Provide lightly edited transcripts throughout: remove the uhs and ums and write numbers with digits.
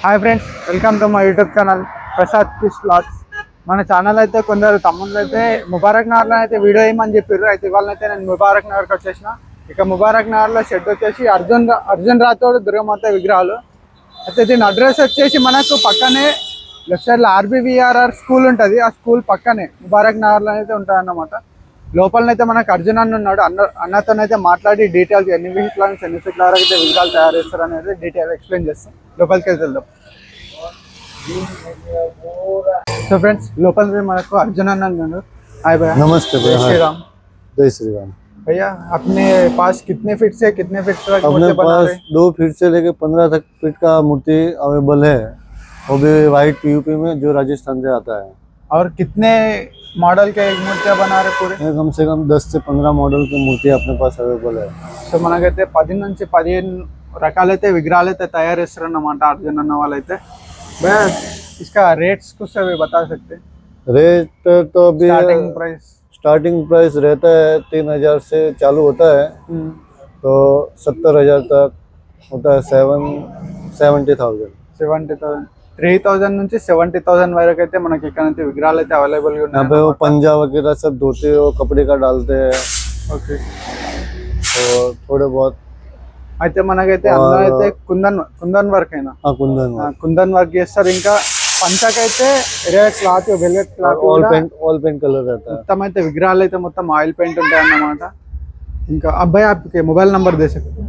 Hi friends, welcome to my YouTube channel Prasad fish vlogs. మన channel అయితే కొందరు తమ్ముళ్ళు అయితే ముబారక్ నగర్లో అయితే వీడియో వేయమని చెప్పారు. అయితే ఇవాళ అయితే నేను ముబారక్ నగర్కి వచ్చేసిన. ఇక ముబారక్ నగర్లో షెడ్ వచ్చేసి అర్జున్ రాథోడ్ దుర్గమాత విగ్రహాలు. అయితే దీని అడ్రస్ వచ్చేసి మనకు పక్కనే లెఫ్ట్ సైడ్లో ఆర్బీవీఆర్ఆర్ స్కూల్ ఉంటుంది. ఆ స్కూల్ పక్కనే ముబారక్ నగర్లో అయితే ఉంటుంది అన్నమాట. లోపలనైతే మనకు అర్జున్ అన్న ఉన్నాడు. అన్నతోనైతే మాట్లాడి డీటెయిల్స్ ఎన్ని ఫీట్ల నుంచి ఎన్ని ఫీట్ల వరకు అయితే విగ్రహాలు తయారు చేస్తారు అనేది డీటెయిల్ ఎక్స్ప్లెయిన్ చేస్తాం. లోపలికి వెళ్దాం. సో ఫ్రెండ్స్, లోపల మనకు अर्जुन अन्न ఉన్నాడు. हाय भैया, नमस्ते भैया। जय श्री राम। जय श्री राम। भैया अपने पास कितने फीट से कितने फीट तक अपने मूर्ति बना पास रहे? 2 फीट से लेके 15 तक फीट का मूर्ति अवेलेबल है, वो भी वाइट पीयूपी में जो राजस्थान से आता है। और कितने मॉडल के मूर्तियां बना रहे पूरे? कम से कम 10 से 15 मॉडल की मूर्ति अपने पास अवेलेबल है। సో మనకైతే 10 నుంచి 15 రకాలైతే విగ్రహాలు అయితే తయారు చేస్తారన్నమాట अर्जुन అన్న వాళ్ళైతే. भैया इसका रेट्स कुछ भी बता सकते हैं? रेट तो अभी स्टार्टिंग प्राइस रहता है 3000 से चालू होता है, तो 70,000 तक होता है। 70,000 3000 నుంచి 70,000 వరకు అయితే మనకి ఇక్కడైతే విగ్రహాలు అయితే అవైలబుల్ గా ఉన్నాయి. यहाँ पे वो पंजा वगैरह सब धोते हो कपड़े का डालते हैं। ఓకే. तो थोड़े बहुत అయితే మనకైతే అందులో అయితే కుందన్ వర్క్ అయినా కుందన్ వర్క్ చేస్తారు. ఇంకా పంచకైతే cloth velvet cloth all paint colour रहता है। మొత్తం అయితే విగ్రహాలు అయితే మొత్తం ఆయిల్ పెయింట్ ఉంటాయి అన్నమాట. ఇంకా అబ్బాయి आपके मोबाइल नंबर दे सकते हैं?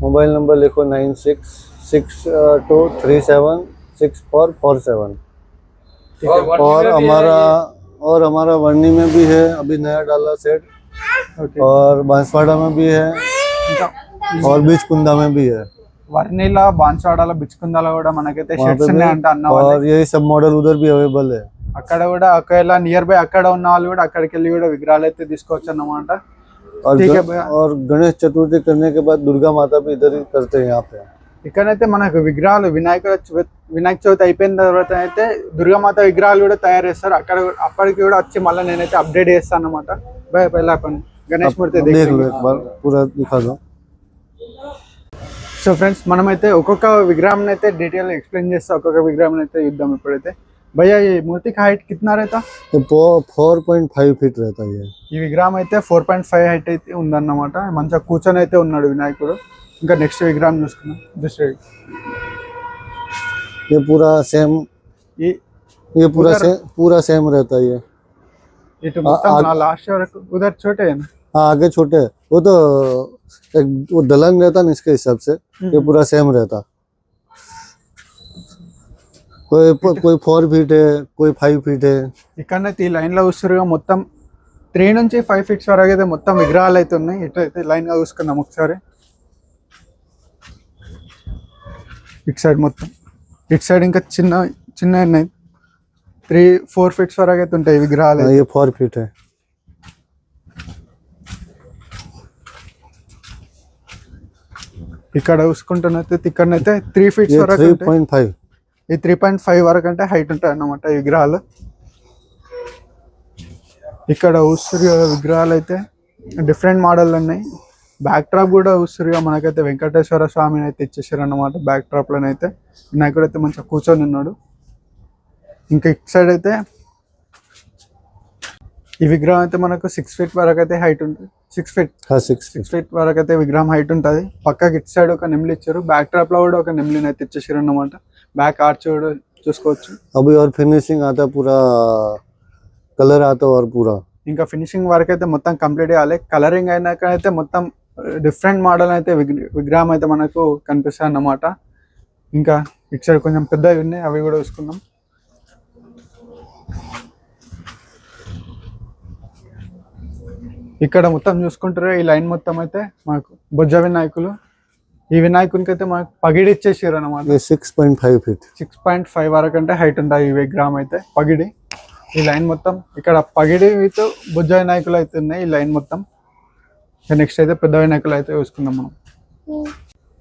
मोबाइल नंबर लिखो 9662376447। और हमारा वर्णी में भी है, अभी नया डाला सेट। और बांसवाड़ा में भी है, और बीचकुंदा में भी है। వర్ణిలా బాన్స్వాడలో బిచ్చుకుందాలో కూడా మనకైతే షెడ్స్ ఉన్నాయంట అన్న వాళ్ళు. और यही सब मॉडल उधर भी अवेलेबल है। అక్కడ కూడా ఒకవేళ నియర్ బై అక్కడ ఉన్న వాళ్ళు కూడా అక్కడికి వెళ్ళి కూడా విగ్రహాలు అయితే తీసుకోవచ్చు అన్నమాట. और गणेश चतुर्थी करने के बाद दुर्गा माता भी इधर ही करते हैं यहाँ पे। ఇక్కడైతే మనకు విగ్రహాలు వినాయక చవితి అయిపోయిన తర్వాత అయితే దుర్గామాత విగ్రహాలు కూడా తయారు చేస్తారు. అప్పటికి కూడా వచ్చి మళ్ళీ నేనైతే అప్డేట్ చేస్తాను అన్నమాట. గణేష్ మూర్తి पूरा दिखा दो। సో ఫ్రెండ్స్, మనమైతే ఒక్కొక్క విగ్రహం అయితే డీటెయిల్ ఎక్స్ప్లెయిన్ చేస్తా. ఒక్కొక్క విగ్రహం అయితే చూద్దాం ఇప్పుడైతే. భయ్యా ఈ మూర్తి హైట్ కిतना रहता? 4.5 फीट रहता है। ఈ విగ్రహం అయితే 4.5 హైట్ అయితే ఉందన్నమాట. మంచిగా కూర్చొని అయితే ఉన్నాడు వినాయకుడు. ఇంకా నెక్స్ట్ విగ్రహం చూసుకున్నాం. ये पूरा सेम ये पूरा सेम रहता है। ఇటు మొత్తం లాస్ట్ వరకు ఉదర్ छोटे है ना? हाँ, आगे छोटे है। वो तो एक वो दलंग रहता ना, इसके हिसाब से ये पूरा सेम रहता। कोई 4 फीट है, कोई 5 फीट है। ఇక్కడైతే ఈ లైన్ లో చూస్తురుగా మొత్తం 3 నుంచి 5 ఫీట్స్ వరకు అయితే మొత్తం విగ్రహాలు అయితే ఉన్నాయి. ఇట్లయితే లైన్ గా చూసుకుందాం ఒకసారి. ఇటు సైడ్ మొత్తం, ఇటు సైడ్ ఇంకా చిన్న ఉన్నాయి. 3-4 ఫీట్స్ వరకు అయితే ఉంటాయి విగ్రహాలు. ये 4 फीट है। ఇక్కడ చూసుకుంటున్నైతే ఇక్కడనైతే 3 ఫీట్స్ వరకు 3.5 ఈ 3.5 వరకు అంటే హైట్ ఉంటాయి అన్నమాట ఈ విగ్రహాలు. ఇక్కడ ఉసిరిగా విగ్రహాలు అయితే డిఫరెంట్ మోడల్ ఉన్నాయి. బ్యాక్ డ్రాప్ కూడా ఉసిరిగా మనకైతే వెంకటేశ్వర స్వామిని అయితే ఇచ్చేసారు అన్నమాట. బ్యాక్ డ్రాప్ లోనైతే వినాయకుడు అయితే మంచిగా కూర్చొని ఉన్నాడు. ఇంకా ఇటు సైడ్ అయితే ఈ విగ్రహం అయితే మనకు 6 ఫీట్ వరకు అయితే హైట్ ఉంటుంది. 6 ఫీట్ వరకు అయితే విగ్రహం హైట్ ఉంటుంది. పక్కకి ఇటు సైడ్ ఒక నెమ్లి ఇచ్చారు. బ్యాక్ డ్రాప్ లో కూడా ఒక నెమ్లిని అయితే ఇచ్చేసారు అన్నమాట. బ్యాక్ ఆర్చ్ కూడా చూసుకోవచ్చు. अभी और फिनिशिंग आता पूरा कलर आता और पूरा ఇంకా ఫినిషింగ్ వరకు అయితే మొత్తం కంప్లీట్ కావాలి. కలరింగ్ అయినాక అయితే మొత్తం డిఫరెంట్ మోడల్ అయితే విగ్రహం అయితే మనకు కనిపిస్తాయి అన్నమాట. ఇంకా ఇటు సైడ్ కొంచెం పెద్దవి ఉన్నాయి, అవి కూడా చూసుకుందాం. ఇక్కడ మొత్తం చూసుకుంటారు ఈ లైన్ మొత్తం అయితే మనకు బొజ్జ వినాయకులు. ఈ వినాయకునికి అయితే మనకు పగిడి ఇచ్చేసారు అన్నమాట. 6.5 ఫీట్ 6.5 వరకు అంటే హైట్ ఉంటాయి ఈ విగ్రహం అయితే. పగిడి ఈ లైన్ మొత్తం ఇక్కడ పగిడి విత్ బుజ్జ వినాయకులు అయితే ఉన్నాయి ఈ లైన్ మొత్తం. నెక్స్ట్ అయితే పెద్ద వినాయకులు అయితే చూసుకుందాం మనం.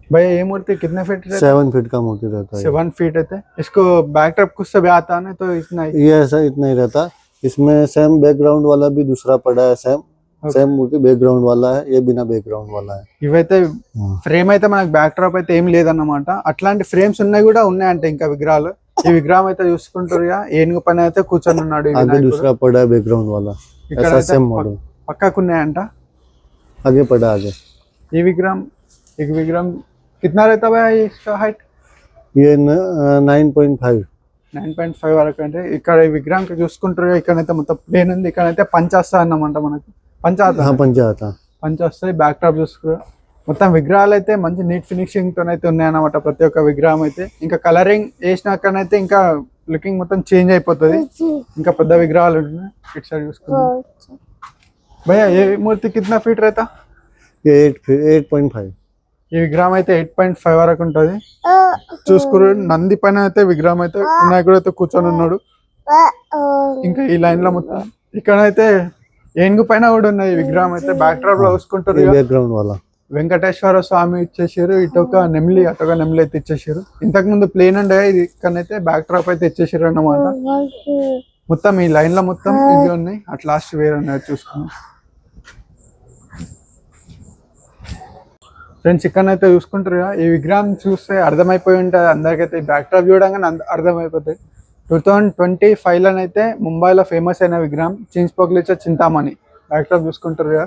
भैया ये मूर्ति कितने फीट रहता है? 7 फीट का मूर्ति रहता है। 7 फीट है। इसको बैक ड्रॉप कुछ से भी आता है तो इतना ये ऐसा इतना ही रहता। इसमें सेम बैकग्राउंड वाला भी दूसरा पड़ा है सेम, सेम मूर्ति बैकग्राउंड वाला है, ये बिना बैकग्राउंड वाला है। ఇవైతే हाँ। ఫ్రేమ్ అయితే మనకు బ్యాక్ డ్రాప్ అయితే ఏం లేదన్నమాట. అట్లాంటి ఫ్రేమ్స్ ఉన్నాయి కూడా ఉన్నాయంటే ఇంకా విగ్రహాలు. ఈ విగ్రహం అయితే చూసుకుంటారు ఏనుగు పైన అయితే కూర్చొని ఉన్నాడు ఈ आगे వినాయకుడు. दूसरा पड़ा है बैकग्राउंड वाला, ఇక్కడ ऐसा అయితే सेम मॉडल పక్కకు ఉన్నాయంట. आगे पड़ा आगे। ఈ విగ్రహం कितना रहता है इसका हाइट? ये 9.5। 9.5 వరకు అంటే ఇక్కడ ఈ విగ్రహం చూసుకుంటారు ఇక్కడైతే మొత్తం ప్లేన్ ఉంది. ఇక్కడైతే పంచ వస్తాయి అన్నమాట మనకు. हाँ पंचा आता। పంచ వస్తాయి. బ్యాక్ డ్రాప్ చూసుకున్నారు మొత్తం విగ్రహాలు అయితే మంచి నీట్ ఫినిషింగ్ తోనైతే ఉన్నాయన్నమాట ప్రతి ఒక్క విగ్రహం అయితే. ఇంకా కలరింగ్ వేసినాకనైతే ఇంకా లుకింగ్ మొత్తం చేంజ్ అయిపోతుంది. ఇంకా పెద్ద విగ్రహాలు ఉంటున్నాయి. ఇటు సైడ్ చూసుకున్నాం భయ్యా ఏ మూర్తి కిतना ఫీట్ रहता? ये 8.5। ఈ విగ్రహం అయితే 8.5 వరకు ఉంటుంది. చూసుకురు నంది పైన అయితే విగ్రహం అయితే వినాయకుడు అయితే కూర్చొని ఉన్నాడు. ఇంకా ఈ లైన్ లో మొత్తం ఇక్కడైతే ఏనుగు పైన కూడా ఉన్నది విగ్రహం అయితే. బ్యాక్ డ్రాప్ లో చూసుకుంటారు ये बैकग्राउंड वाला। వెంకటేశ్వర స్వామి ఇచ్చేసారు. ఇటొక నెమిలి అటొక నెమిలి అయితే ఇచ్చేసారు. ఇంతకు ముందు ప్లేన్ ఉండే ఇది ఇక్కడైతే బ్యాక్ డ్రాప్ అయితే ఇచ్చేసారు అన్నమాట. మొత్తం ఈ లైన్ లో మొత్తం ఇవి ఉన్నాయి. అట్ లాస్ట్ వేరే ఉన్నాయి చూసుకున్నాం ఫ్రెండ్స్. ఇక్కడైతే చూసుకుంటారు ఈ విగ్రహం చూస్తే అర్థమైపోయి ఉంటుంది అందరికైతే. ఈ బ్యాక్ డ్రాప్ చూడగానే అర్థమైపోతాయి. 2025 లోనైతే ముంబైలో ఫేమస్ అయిన విగ్రహం చించుపోకలిచ్చే చింతామణి. బ్యాక్ డ్రాప్ చూసుకుంటారు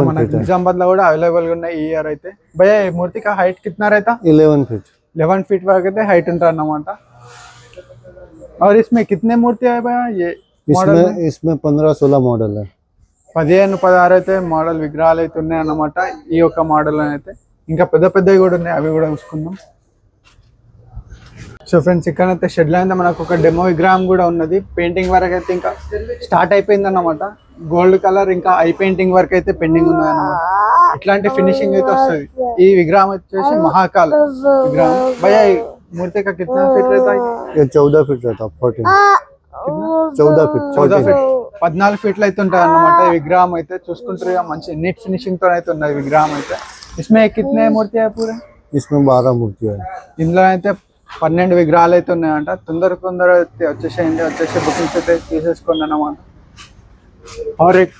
మనకి నిజామాబాద్ లో కూడా అవైలబుల్ గా ఉన్నాయి ఈ ఇయర్ అయితే. భయ్యా ఈ మూర్తి కా హైట్ कितना रहता? 11 फीट। 11 फीट वరకు అయితే హైట్ ఉంటుంది అన్నమాట. और इसमें कितने मूर्ति है भैया ये मॉडल? इसमें 15-16 मॉडल है। 15-16 అయితే మోడల్ విగ్రహాలు అయితే ఉన్నాయి అన్నమాట ఈ యొక్క మోడల్ అయితే. ఇంకా పెద్ద పెద్దవి కూడా ఉన్నాయి, అవి కూడా చూసుకుందాం. సో ఫ్రెండ్స్ ఇక్కడైతే షెడ్ లో అయితే మనకు ఒక డెమో విగ్రహం కూడా ఉన్నది. పెయింటింగ్ వరకు అయితే ఇంకా స్టార్ట్ అయిపోయింది అన్నమాట. గోల్డ్ కలర్ ఇంకా ఐ పెయింటింగ్ వరకు అయితే పెండింగ్ ఉన్నది అన్నమాట. ఇట్లాంటి ఫినిషింగ్ అయితే వస్తుంది. ఈ విగ్రహం వచ్చేసి మహాకాల్ విగ్రహం. భయ్యా मूर्ति का कितना फीट रहता है? ये 14 फीट रहता। 14 फीट 14 ఫీట్లు అయితే ఉంటుంది అన్నమాట ఈ విగ్రహం అయితే. చూసుకుంటారు మంచి నీట్ ఫినిషింగ్ తో అయితే ఉన్నది విగ్రహం అయితే. इसमें कितने मूर्ति है पूरे? इसमें 12 मूर्ति है। ఇందులో అయితే 12 విగ్రహాలు అయితే ఉన్నాయంట. తొందర వచ్చేసేయండి, వచ్చేసి బుకింగ్స్ అయితే తీసేసుకోండి అన్నమాట. और एक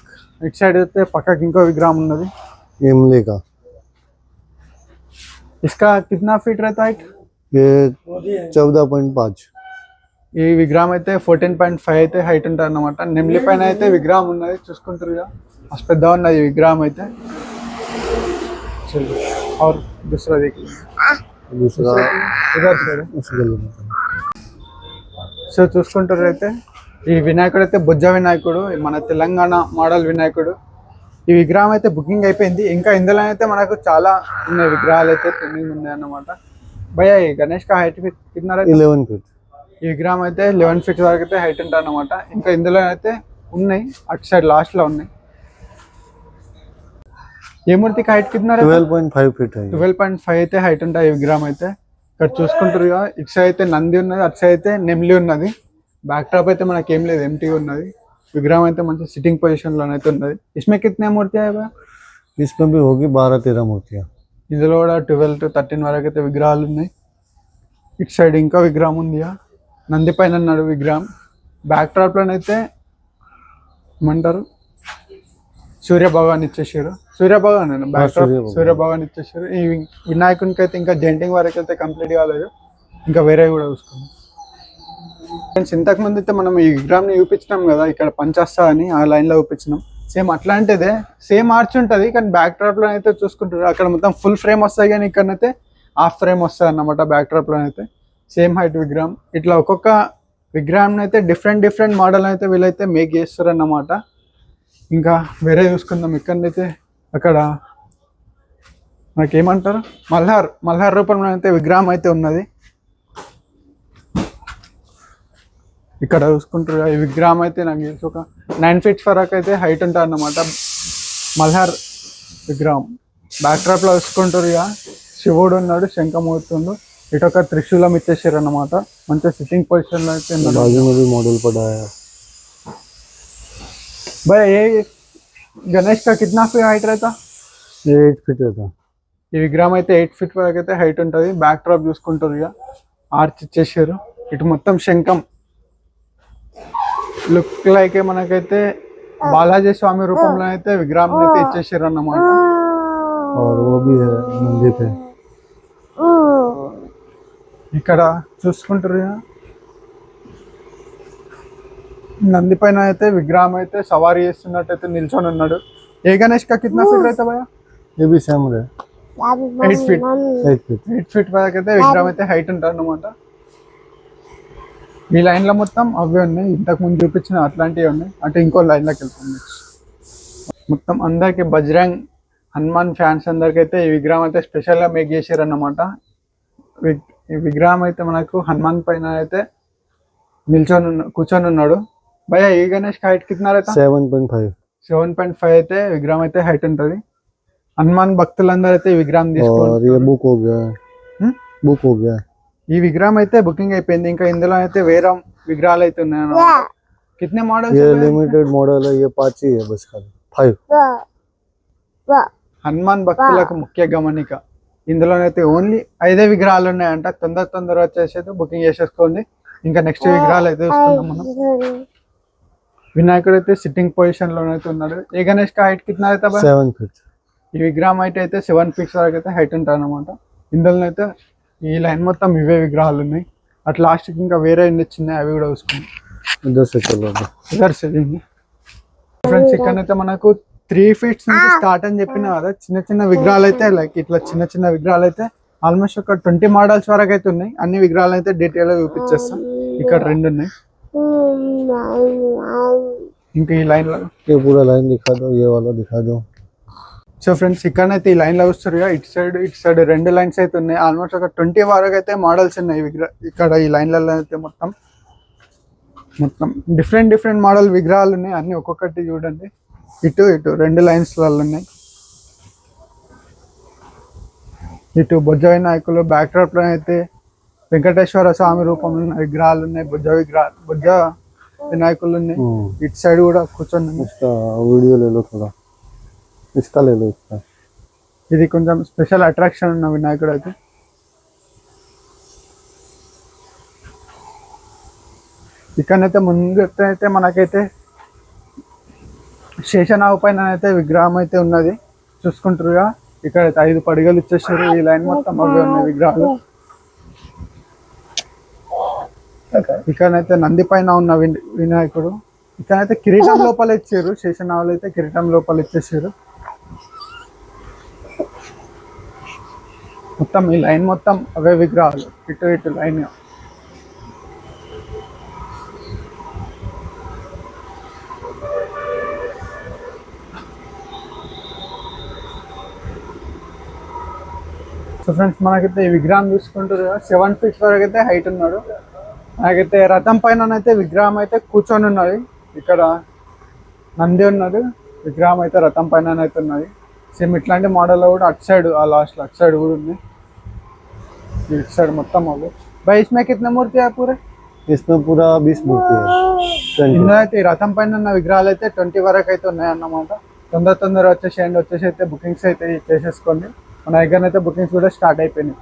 ఇటు సైడ్ అయితే పక్కకి ఇంకో విగ్రహం ఉన్నది इमली का। इसका कितना फीट रहता है? ये 14.5। ఈ విగ్రహం అయితే 14.5 అయితే హైట్ ఉంటుంది అన్నమాట. నెమిలి పైన అయితే విగ్రహం ఉన్నది చూసుకుంటారు మస్తు పెద్ద ఉన్నది ఈ విగ్రహం అయితే. और दूसरा देखिए दूसरा इधर సో చూసుకుంటారు అయితే ఈ వినాయకుడు అయితే బుజ్జ వినాయకుడు, మన తెలంగాణ మోడల్ వినాయకుడు. ఈ విగ్రహం అయితే బుకింగ్ అయిపోయింది. ఇంకా ఇందులో అయితే మనకు చాలా ఉన్నాయి విగ్రహాలు అయితే పెండింగ్ ఉన్నాయి అన్నమాట. భయ్యా ఈ గణేష్ కా హైట్ కిतना रहता? 11 फीट। ఈ విగ్రహం అయితే 11 ఫీట్ వరకు అయితే హైట్ ఉంటుంది అన్నమాట. ఇంకా ఇందులో అయితే ఉన్నాయి అటు సైడ్ లాస్ట్ లో ఉన్నాయి. ఏ మూర్తికి హైట్ కిतना रहता? 12.5 फीट है। 12.5 అయితే హైట్ ఉంటుంది ఈ విగ్రహం అయితే. ఇక్కడ చూసుకుంటారు ఇటు సైడ్ అయితే నంది ఉన్నది, అటు సైడ్ అయితే నెమిలి ఉన్నది. బ్యాక్ డ్రాప్ అయితే మనకి ఏం లేదు, ఎంటీ ఉన్నది. విగ్రహం అయితే మంచి సిట్టింగ్ పొజిషన్ లోనైతే ఉన్నది. इसमें कितने मूर्ति है? इसमें भी होगी 12-13 मूर्तियाँ। ఇందులో కూడా 12 to 13 వరకు అయితే విగ్రహాలు ఉన్నాయి. ఇటు సైడ్ ఇంకా విగ్రహం ఉంది, నంది పైన ఉన్నాడు విగ్రహం. బ్యాక్ డ్రాప్ లోనైతే ఏమంటారు సూర్య భగవాన్ ఇచ్చేసారు. సూర్య భగవాన్ బ్యాక్ డ్రాప్ సూర్య భగవాన్ ఇచ్చేసారు. ఈ వినాయకునికి అయితే ఇంకా జెంటింగ్ వరకు అయితే కంప్లీట్ కాలేదు, ఇంకా వేరే కూడా చూసుకున్నాం. ఫ్రెండ్స్ ఇంతకు ముందు అయితే మనం ఈ విగ్రహాన్ని చూపించినాం కదా, ఇక్కడ పంచస్తా అని ఆ లైన్ లో చూపించినాం. సేమ్ అట్లాంటిదే, సేమ్ ఆర్చ్ ఉంటుంది కానీ బ్యాక్ డ్రాప్ లో అయితే చూసుకుంటారు అక్కడ మొత్తం ఫుల్ ఫ్రేమ్ వస్తాయి కానీ ఇక్కడనైతే హాఫ్ ఫ్రేమ్ వస్తాయి అన్నమాట. బ్యాక్ డ్రాప్ లో అయితే సేమ్ హైట్ విగ్రహం. ఇట్లా ఒక్కొక్క విగ్రహం అయితే డిఫరెంట్ మోడల్ అయితే వీళ్ళైతే మేక్ చేస్తారు అన్నమాట. ఇంకా వేరే చూసుకుందాం. ఇక్కడైతే అక్కడ మనకేమంటారు మల్హార్ రూపంలో అయితే విగ్రహం అయితే ఉన్నది. ఇక్కడ చూసుకుంటారు ఈ విగ్రహం అయితే నాకు తెలిసి ఒక 9 ఫీట్స్ వరకు అయితే హైట్ ఉంటుంది అన్నమాట మల్హార్ విగ్రహం. బ్యాక్ డ్రాప్ లో చూసుకుంటారు శివుడు ఉన్నాడు, శంఖమూర్తుండు, ఇటు ఒక త్రిశూలం ఇచ్చేసారు అన్నమాట. మంచి సిట్టింగ్ పొజిషన్ లో అయితే मॉडल पड़ा है। भाई ये गणेश का कितना फीट हाइट रहता? 8 फीट रहता। ఈ విగ్రహం అయితే 8 ఫీట్ వరకు అయితే హైట్ ఉంటుంది. బ్యాక్ డ్రాప్ చూసుకుంటారు ఆర్చ్ ఇచ్చేసారు. ఇటు మొత్తం శంఖం లుక్ లైక్ మనకైతే బాలాజీ స్వామి రూపంలో అయితే విగ్రహం అయితే ఇచ్చేసారు అన్నమాట. और वो भी है नंदी पे। ఇక్కడ చూసుకుంటారు కదా, నంది పైన అయితే విగ్రహం అయితే సవారీ చేస్తున్నట్టు అయితే నిల్చొని ఉన్నాడు. ఏ గణేష్ కా కిतना ఫీట్ रहता भैया? ये भी सेम है 8 ఫీట్. 8 फीट। 8 ఫీట్ వరకు అయితే విగ్రహం అయితే హైట్ ఉంటుంది అన్నమాట. ఈ లైన్ లో మొత్తం అవే ఉన్నాయి, ఇంతకు ముందు చూపించిన అట్లాంటివి ఉన్నాయి. అంటే ఇంకో లైన్ లోకి వెళ్తాం. మొత్తం అందరికి బజరంగ్ హనుమాన్ ఫ్యాన్స్ అందరికి అయితే ఈ విగ్రహం అయితే స్పెషల్ గా మేక్ చేశారు అన్నమాట. ఈ విగ్రహం అయితే మనకు హనుమాన్ పైన అయితే కూర్చొని ఉన్నాడు. భయ్యా ఈ గణేష్ హైట్ కిतना रहता? 7.5। 7.5 అయితే విగ్రహం అయితే హైట్ ఉంటది. హనుమాన్ భక్తులందరూ అయితే ఈ విగ్రహం और తీసుకోవాలి. ये बुक हो गया है। बुक हो गया है। ఈ విగ్రహం అయితే బుకింగ్ అయిపోయింది. ఇంకా ఇందులో అయితే వేరే విగ్రహాలు అయితే ఉన్నాయి అన్నమాట. కిतने మోడల్స్? ये लिमिटेड मॉडल है, ये 5 ही है बस खाली 5। హనుమాన్ భక్తులకు ముఖ్య గమనిక, ఇందులోనైతే ఓన్లీ 5 విగ్రహాలు ఉన్నాయంట. తొందర వచ్చేసి బుకింగ్ చేసేసుకోండి. ఇంకా నెక్స్ట్ విగ్రహాలు అయితే వస్తున్నాం మనం. వినాయకుడు అయితే సిట్టింగ్ పొజిషన్ లోనైతే ఉన్నాడు. ఏ గణేష్ కా హైట్ కిतना रहता है? 7 फीट। ఈ విగ్రహం అయితే 7 ఫీట్స్ వరకు అయితే హైట్ ఉంటుంది అన్నమాట. ఇందులో అయితే ఈ లైన్ మొత్తం ఇవే విగ్రహాలు ఉన్నాయి. అట్ లాస్ట్ ఇంకా వేరే చిన్న అవి కూడా చూసుకున్నాం. इधर से चलो। ఫ్రెండ్స్ ఇక్కడైతే మనకు 3 ఫీట్స్ నుంచి స్టార్ట్ అని చెప్పిన కదా. చిన్న విగ్రహాలు అయితే లైక్ ఇట్లా చిన్న విగ్రహాలు అయితే ఆల్మోస్ట్ ఒక 20 మోడల్స్ వరకు అయితే ఉన్నాయి. అన్ని విగ్రహాలు అయితే డీటెయిల్ గా చూపించేస్తాం. ఇక్కడ 2 ఉన్నాయి. ఇంకా ఈ లైన్ లో ये पूरा लाइन दिखा दो, ये वाला दिखा दो। సో ఫ్రెండ్స్ ఇక్కడైతే ఈ లైన్ లో వస్తారు. ఇటు సైడ్ 2 లైన్స్ అయితే ఉన్నాయి. ఆల్మోస్ట్ ఒక 20 వరకు అయితే మోడల్స్ ఉన్నాయి ఇక్కడ ఈ లైన్లలో అయితే మొత్తం డిఫరెంట్ మోడల్ విగ్రహాలు ఉన్నాయి. అన్ని ఒక్కొక్కటి చూడండి. ఇటు 2 లైన్స్లలో ఉన్నాయి. ఇటు బొజ్జ వినాయకులు, బ్యాక్ డ్రాప్ లో అయితే వెంకటేశ్వర స్వామి రూపంలో ఉన్న విగ్రహాలు ఉన్నాయి. బొజ్జ వినాయకులు ఉన్నాయి. ఇటు సైడ్ కూడా కూర్చొని इसका वीडियो ले लो थोड़ा, इसका ले लो इसका। ఇది కొంచెం స్పెషల్ అట్రాక్షన్ ఉన్న వినాయకుడు అయితే. ఇక్కడైతే ముందు అయితే మనకైతే శేషనాగు పైన అయితే విగ్రహం అయితే ఉన్నది. చూసుకుంటారుగా ఇక్కడైతే 5 పడిగలు ఇచ్చేసారు. ఈ లైన్ మొత్తం అవే ఉన్నాయి విగ్రహాలు. ఇక్కడైతే నంది పైన ఉన్న వినాయకుడు. ఇక్కడైతే కిరీటం లోపల ఇచ్చారు. శేషనాగులు అయితే కిరీటం లోపల ఇచ్చేసారు. మొత్తం ఈ లైన్ మొత్తం అవే విగ్రహాలు. ఇటు లైన్ సో ఫ్రెండ్స్ మనకైతే ఈ విగ్రహం చూసుకుంటారు 7 ఫీట్స్ వరకు అయితే హైట్ ఉన్నాడు. నాకైతే రథం పైన అయితే విగ్రహం అయితే కూర్చొని ఉన్నది. ఇక్కడ నంది ఉన్నది. విగ్రహం అయితే రథం పైన అయితే ఉన్నది. సేమ్ ఇట్లాంటి మోడల్లో కూడా అటు సైడ్ ఆ లాస్ట్ అటు సైడ్ కూడా ఉంది. इस साइड మొత్తం అవ్వు. भाई इसमें कितने मूर्ति है पूरे? इसमें पूरा 20 मूर्ति है। ఇందులో అయితే ఈ రథం పైన ఉన్న విగ్రహాలు అయితే 20 వరకు అయితే ఉన్నాయన్నమాట. తొందర వచ్చేసి అయితే బుకింగ్స్ అయితే చేసేసుకోండి. మన దగ్గర అయితే బుకింగ్స్ కూడా స్టార్ట్ అయిపోయినాయి.